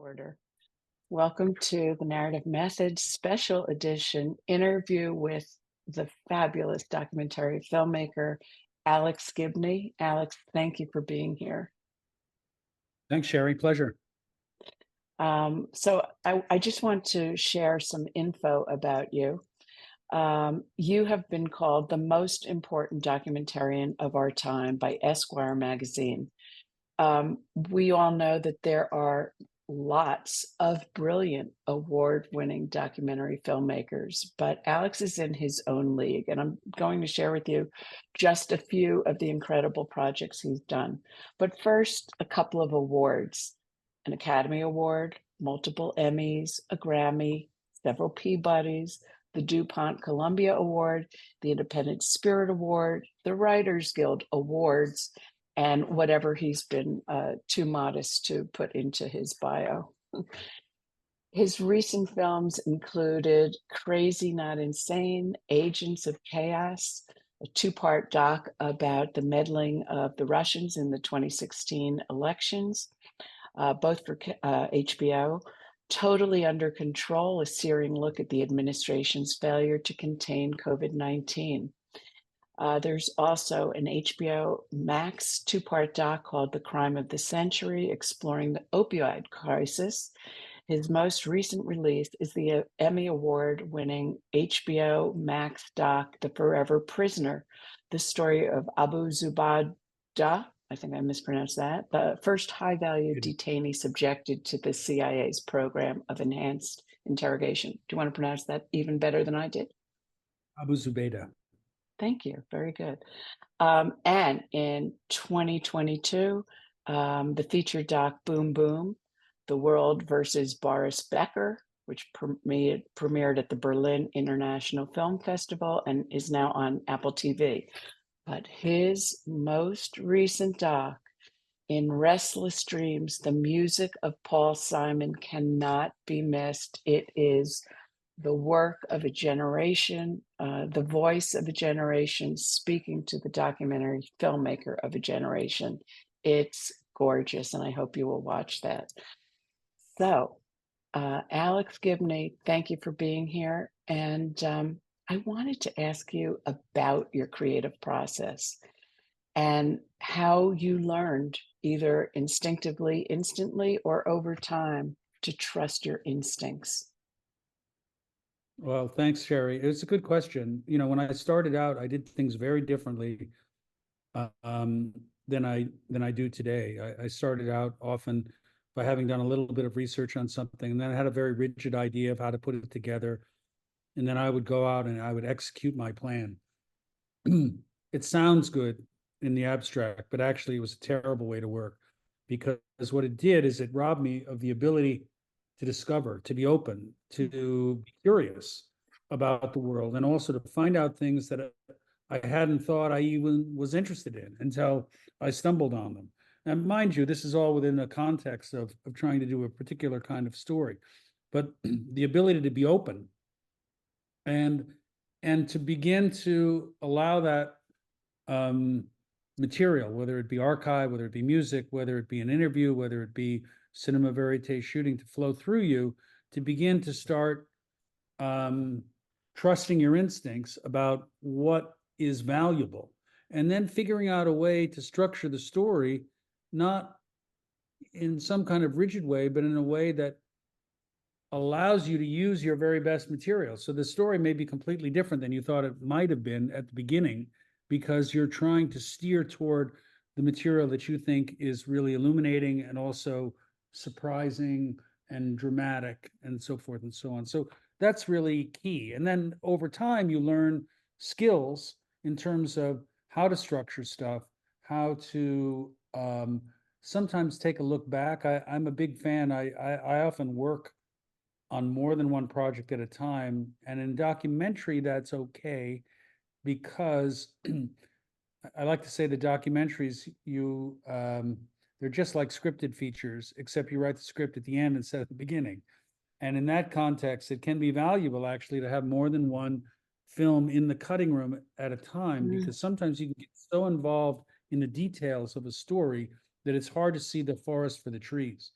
recorder. Welcome to the Narrative Methods Special Edition interview with the fabulous documentary filmmaker, Alex Gibney. Alex, thank you for being here. Thanks, Shari. Pleasure. I just want to share some info about you. You have been called the most important documentarian of our time by Esquire Magazine. We all know that there are lots of brilliant award-winning documentary filmmakers, but Alex is in his own league, and I'm going to share with you just a few of the incredible projects he's done. But first, a couple of awards: an Academy Award, multiple Emmys, a Grammy, several Peabodys, the DuPont-Columbia Award, the Independent Spirit Award, the Writers Guild Awards, and whatever he's been too modest to put into his bio. His recent films included Crazy Not Insane, Agents of Chaos, a two-part doc about the meddling of the Russians in the 2016 elections, both for HBO. Totally Under Control, a searing look at the administration's failure to contain COVID-19. There's also an HBO Max two-part doc called The Crime of the Century, exploring the opioid crisis. His most recent release is the Emmy Award-winning HBO Max doc, The Forever Prisoner, the story of Abu Zubaydah, I think I mispronounced that, the first high-value detainee subjected to the CIA's program of Enhanced Interrogation. Do you want to pronounce that even better than I did? Abu Zubaydah. Thank you. Very good. And in 2022, the feature doc Boom Boom, The World versus Boris Becker, which premiered at the Berlin International Film Festival and is now on Apple TV. But his most recent doc, In Restless Dreams, the music of Paul Simon, cannot be missed. It is the work of a generation, the voice of a generation, speaking to the documentary filmmaker of a generation. It's gorgeous, and I hope you will watch that. So, Alex Gibney, thank you for being here. And I wanted to ask you about your creative process and how you learned, either instinctively, instantly, or over time, to trust your instincts. Well, thanks, Shari. It's a good question. You know, when I started out, I did things very differently than I do today. I started out often by having done a little bit of research on something, and then I had a very rigid idea of how to put it together. And then I would go out and I would execute my plan. It sounds good in the abstract, but actually it was a terrible way to work, because what it did is it robbed me of the ability to discover, to be open, to be curious about the world, and also to find out things that I hadn't thought I even was interested in until I stumbled on them. And mind you, this is all within the context of trying to do a particular kind of story. But the ability to be open and to begin to allow that material, whether it be archive, whether it be music, whether it be an interview, whether it be cinema verite shooting, to flow through you, to begin to start trusting your instincts about what is valuable, and then figuring out a way to structure the story, not in some kind of rigid way, but in a way that allows you to use your very best material. So the story may be completely different than you thought it might have been at the beginning, because you're trying to steer toward the material that you think is really illuminating and also surprising and dramatic and so forth and so on. So that's really key. And then over time, you learn skills in terms of how to structure stuff, how to sometimes take a look back. I'm a big fan. I often work on more than one project at a time. And in documentary, that's okay, because I like to say the documentaries, they're just like scripted features, except you write the script at the end instead of the beginning. And in that context, it can be valuable actually to have more than one film in the cutting room at a time, because sometimes you can get so involved in the details of a story that it's hard to see the forest for the trees.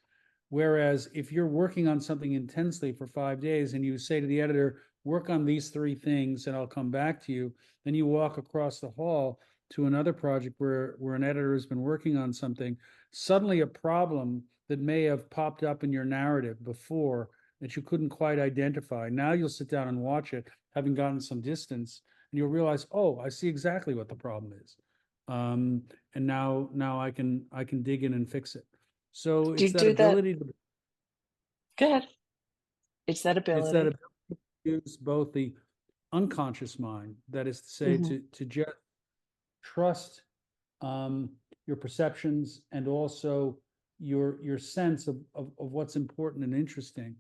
Whereas if you're working on something intensely for 5 days and you say to the editor, work on these 3 things and I'll come back to you, then you walk across the hall to another project where an editor has been working on something, suddenly a problem that may have popped up in your narrative before that you couldn't quite identify. Now you'll sit down and watch it, having gotten some distance, and you'll realize, oh, I see exactly what the problem is. And now I can dig in and fix it. So Do it's you that do that? ability to Go ahead. It's that it's that ability. ability to use both the unconscious mind, that is to say, Mhm. to just trust um, your perceptions and also your sense of what's important and interesting,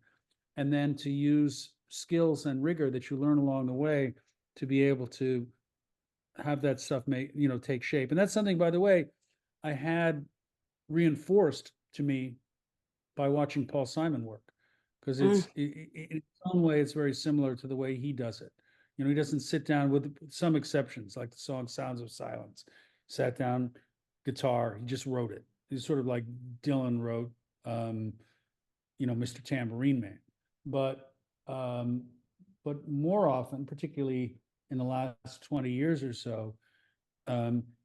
and then to use skills and rigor that you learn along the way to be able to have that stuff take shape. And that's something, by the way, I had reinforced to me by watching Paul Simon work, because Mm. in its own way, it's very similar to the way he does it. He doesn't sit down, with some exceptions, like the song Sounds of Silence, sat down, guitar, he just wrote it. He's sort of like Dylan wrote, Mr. Tambourine Man. But, um, but more often, particularly in the last 20 years or so,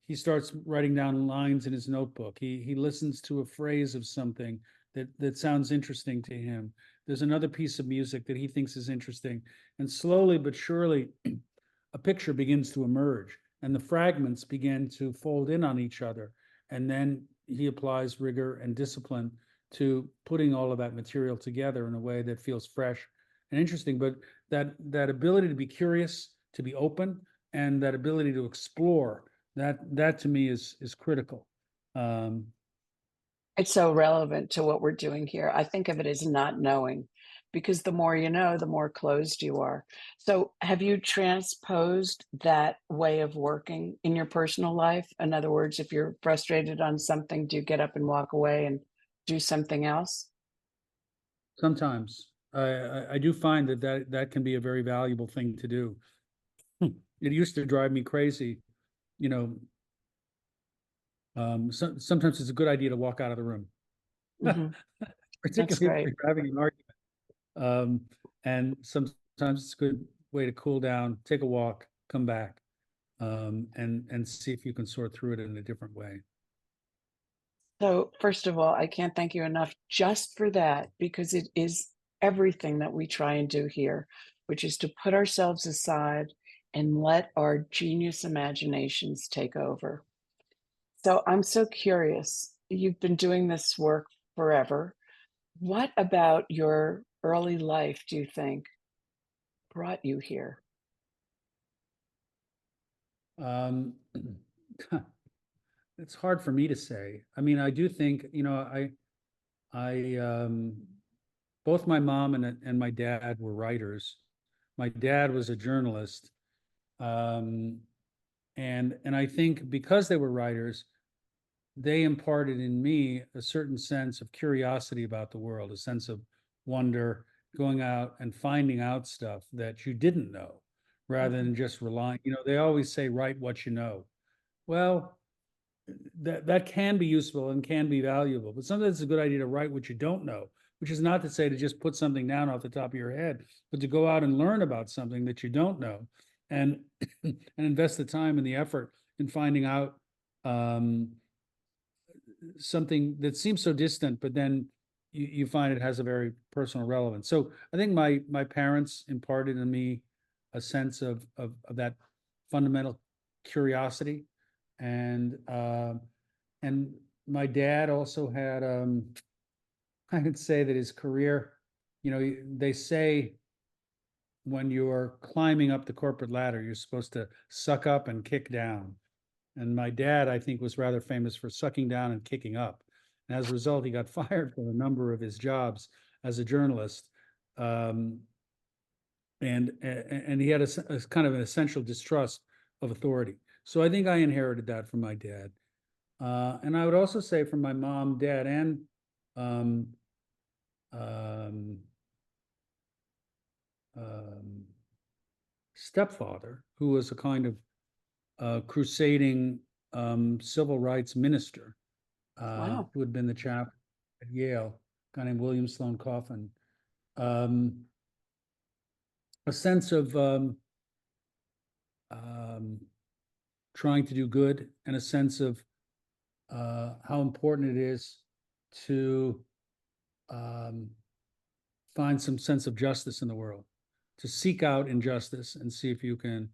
he starts writing down lines in his notebook. He listens to a phrase of something that sounds interesting to him. There's another piece of music that he thinks is interesting, and slowly but surely, a picture begins to emerge, and the fragments begin to fold in on each other. And then he applies rigor and discipline to putting all of that material together in a way that feels fresh and interesting. But that ability to be curious, to be open, and that ability to explore, that to me is critical. Um, It's so relevant to what we're doing here. I think of it as not knowing, because the more you know, the more closed you are. So, have you transposed that way of working in your personal life? In other words, if you're frustrated on something, do you get up and walk away and do something else? Sometimes I do find that can be a very valuable thing to do. It used to drive me crazy, you know. Sometimes it's a good idea to walk out of the room, Mhm. That's particularly if great. you're having an argument. And sometimes it's a good way to cool down, take a walk, come back, and see if you can sort through it in a different way. So, first of all, I can't thank you enough just for that, because it is everything that we try and do here, which is to put ourselves aside and let our genius imaginations take over. So, I'm so curious. You've been doing this work forever. What about your early life do you think brought you here? Um, it's hard for me to say. I mean, I do think, I both my mom and my dad were writers. My dad was a journalist, um, and I think because they were writers, they imparted in me a certain sense of curiosity about the world, a sense of wonder, going out and finding out stuff that you didn't know, rather Mhm. than just relying. They always say, write what you know. Well, that can be useful and can be valuable, but sometimes it's a good idea to write what you don't know, which is not to say to just put something down off the top of your head, but to go out and learn about something that you don't know, and and invest the time and the effort in finding out um, something that seems so distant, but then you find it has a very personal relevance. So I think my parents imparted in me a sense of that fundamental curiosity, and my dad also had I would say that his career, they say when you're climbing up the corporate ladder, you're supposed to suck up and kick down. And my dad, I think, was rather famous for sucking down and kicking up. And as a result, he got fired from a number of his jobs as a journalist. Um, and he had a kind of an essential distrust of authority. So I think I inherited that from my dad. And I would also say from my mom, dad, and um, um, um, stepfather, who was a kind of crusading civil rights minister, Wow. who had been the chaplain at Yale. guy named William Sloane Coffin. A sense of trying to do good, and a sense of how important it is to find some sense of justice in the world, to seek out injustice and see if you can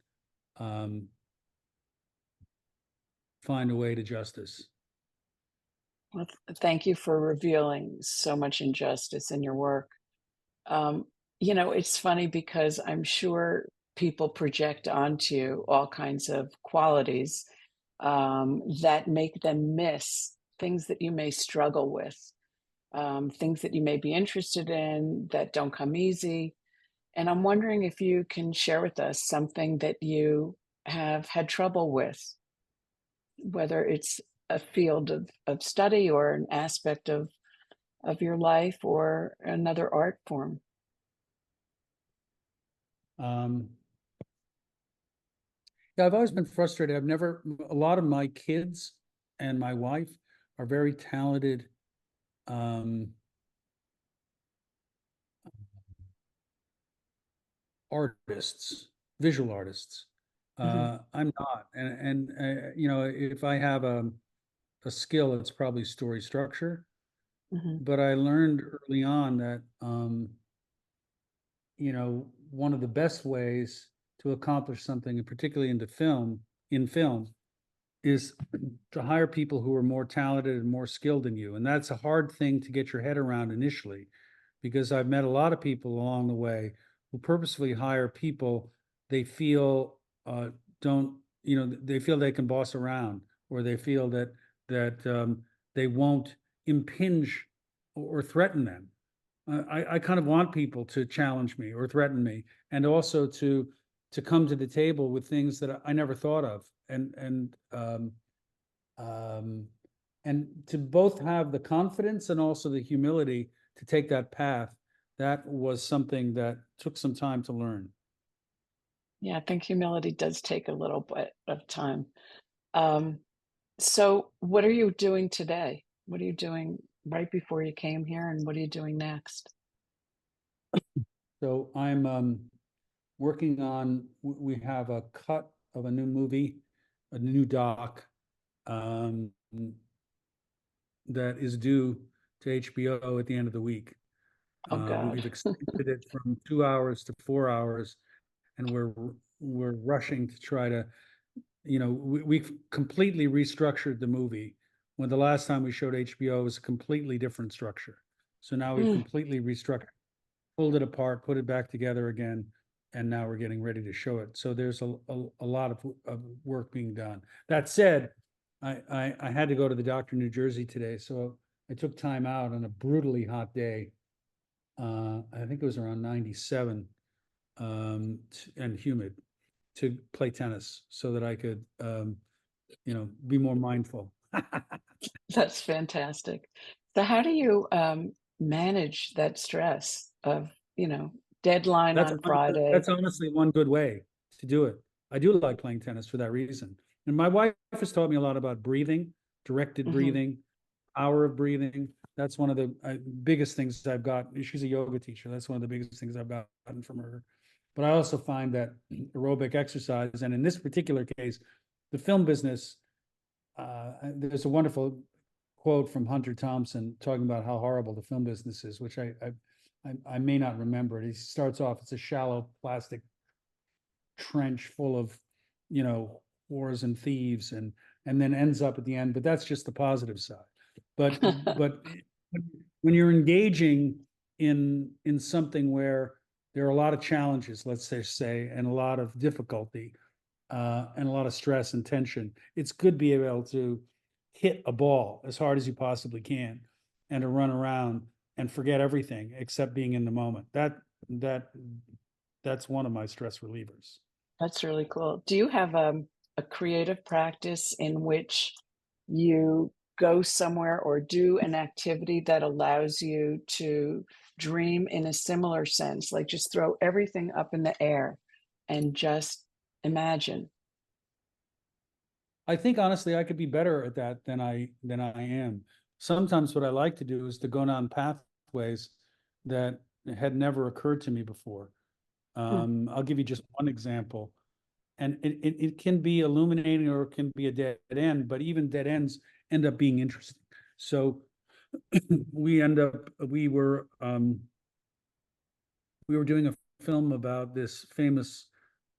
find a way to justice. Well, thank you for revealing so much injustice in your work. Um, it's funny because I'm sure people project onto you all kinds of qualities that make them miss things that you may struggle with, things that you may be interested in that don't come easy. And I'm wondering if you can share with us something that you have had trouble with, whether it's a field of study or an aspect of your life or another art form. Um, yeah, I've always been frustrated. A lot of my kids and my wife are very talented artists, visual artists. Mhm, I'm not, if I have a skill, it's probably story structure. mhm, But I learned early on that one of the best ways to accomplish something, and particularly in film, is to hire people who are more talented and more skilled than you. And that's a hard thing to get your head around initially, because I've met a lot of people along the way who purposefully hire people they feel don't, they feel they can boss around, or they feel that they won't impinge or threaten them. I kind of want people to challenge me or threaten me, and also to come to the table with things that I never thought of, um, and to both have the confidence and also the humility to take that path. That was something that took some time to learn. yeah, I think humility does take a little bit of time. Um, so what are you doing today? What are you doing right before you came here, and what are you doing next? So I'm working on. We have a cut of a new movie, a new doc, um, that is due to HBO at the end of the week. Oh God. We've extended it from 2 hours to 4 hours, and we're rushing to try to, we've completely restructured the movie. When the last time we showed HBO, it was a completely different structure. So now we've Mm, completely restructured, pulled it apart, put it back together again, and now we're getting ready to show it. So there's a lot of work being done. That said, I had to go to the doctor in New Jersey today, so I took time out on a brutally hot day. I think it was around 97, and humid, to play tennis so that I could, be more mindful. that's fantastic. So how do you manage that stress of, deadline That's on honestly, Friday? that's honestly one good way to do it. I do like playing tennis for that reason. And my wife has taught me a lot about breathing, directed Hmm. breathing, power of breathing. That's one of the biggest things I've got. She's a yoga teacher. That's one of the biggest things I've gotten from her. But I also find that aerobic exercise, and in this particular case, the film business, there's a wonderful quote from Hunter Thompson talking about how horrible the film business is, which I may not remember it. He starts off, it's a shallow plastic trench full of, whores and thieves, and then ends up at the end. But that's just the positive side. But when you're engaging in something where there are a lot of challenges, let's say, and a lot of difficulty, and a lot of stress and tension, it's good to be able to hit a ball as hard as you possibly can, and to run around and forget everything except being in the moment. That that's one of my stress relievers. That's really cool. Do you have a creative practice in which you go somewhere or do an activity that allows you to dream in a similar sense, like just throw everything up in the air and just imagine? I think honestly I could be better at that than I am. Sometimes what I like to do is to go down pathways pathways that had never occurred to me before. Hmm. I'll give you just one example, and it can be illuminating or it can be a dead end, but even dead ends end up being interesting. So we were doing a film about this famous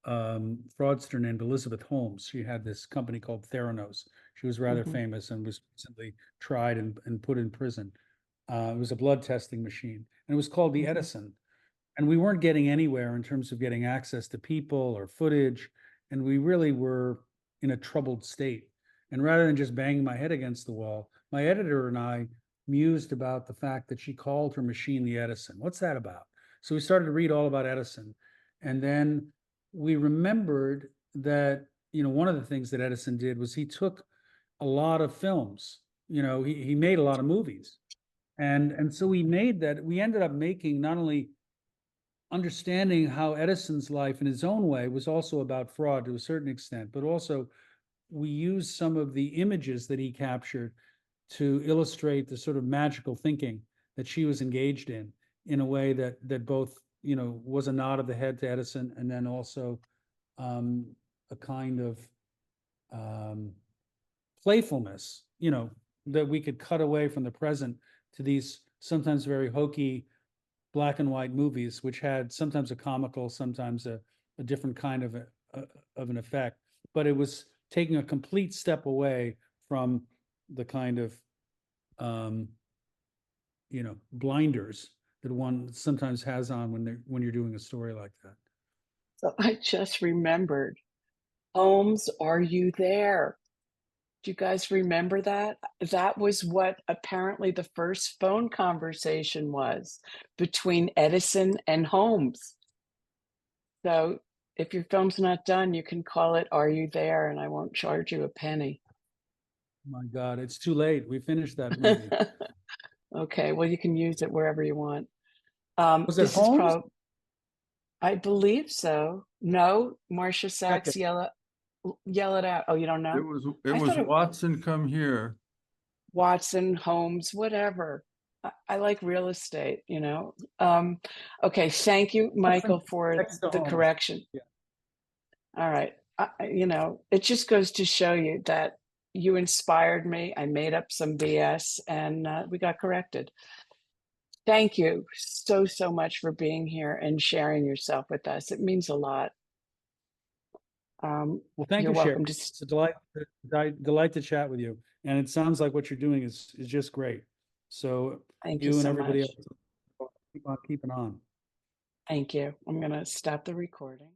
fraudster named Elizabeth Holmes. She had this company called Theranos. She was rather Hmm. famous and was recently tried and put in prison. It was a blood testing machine, and it was called the Hmm. Edison. And we weren't getting anywhere in terms of getting access to people or footage, and we really were in a troubled state. And rather than just banging my head against the wall, my editor and I mused about the fact that she called her machine the Edison. What's that about? So we started to read all about Edison, and then we remembered that, one of the things that Edison did was he took a lot of films. He made a lot of movies, and so we ended up making not only understanding how Edison's life in his own way was also about fraud to a certain extent, but also we used some of the images that he captured to illustrate the sort of magical thinking that she was engaged in a way that both, was a nod of the head to Edison, and then also a kind of um, playfulness, that we could cut away from the present to these sometimes very hokey black and white movies, which had sometimes a comical, sometimes a different kind of an effect. But it was taking a complete step away from the kind of um, blinders that one sometimes has on when you're doing a story like that. So I just remembered, Holmes, are you there? Do you guys remember that? That was what apparently the first phone conversation was between Edison and Holmes. So if your film's not done, you can call it "Are You There?" and I won't charge you a penny. My God, it's too late. We finished that movie. Okay, well, you can use it wherever you want. Was it This is Holmes? I believe so. No, Marcia Beckett. Sachs, yell it out. Oh, you don't It know? was it I thought was it Watson come here. Watson, Holmes, whatever. I like real estate, you know? Okay, thank you, Watson Michael, for next to the Holmes. correction. Yeah. All right. It just goes to show you that you inspired me. I made up some BS and we got corrected. Thank you so, so much for being here and sharing yourself with us. It means a lot. Well, thank You're you, Shari. welcome to. It's a delight to chat with you. And it sounds like what you're doing is just great. So Thank you you and so everybody much. else keep on keeping on. Thank you. I'm going to stop the recording.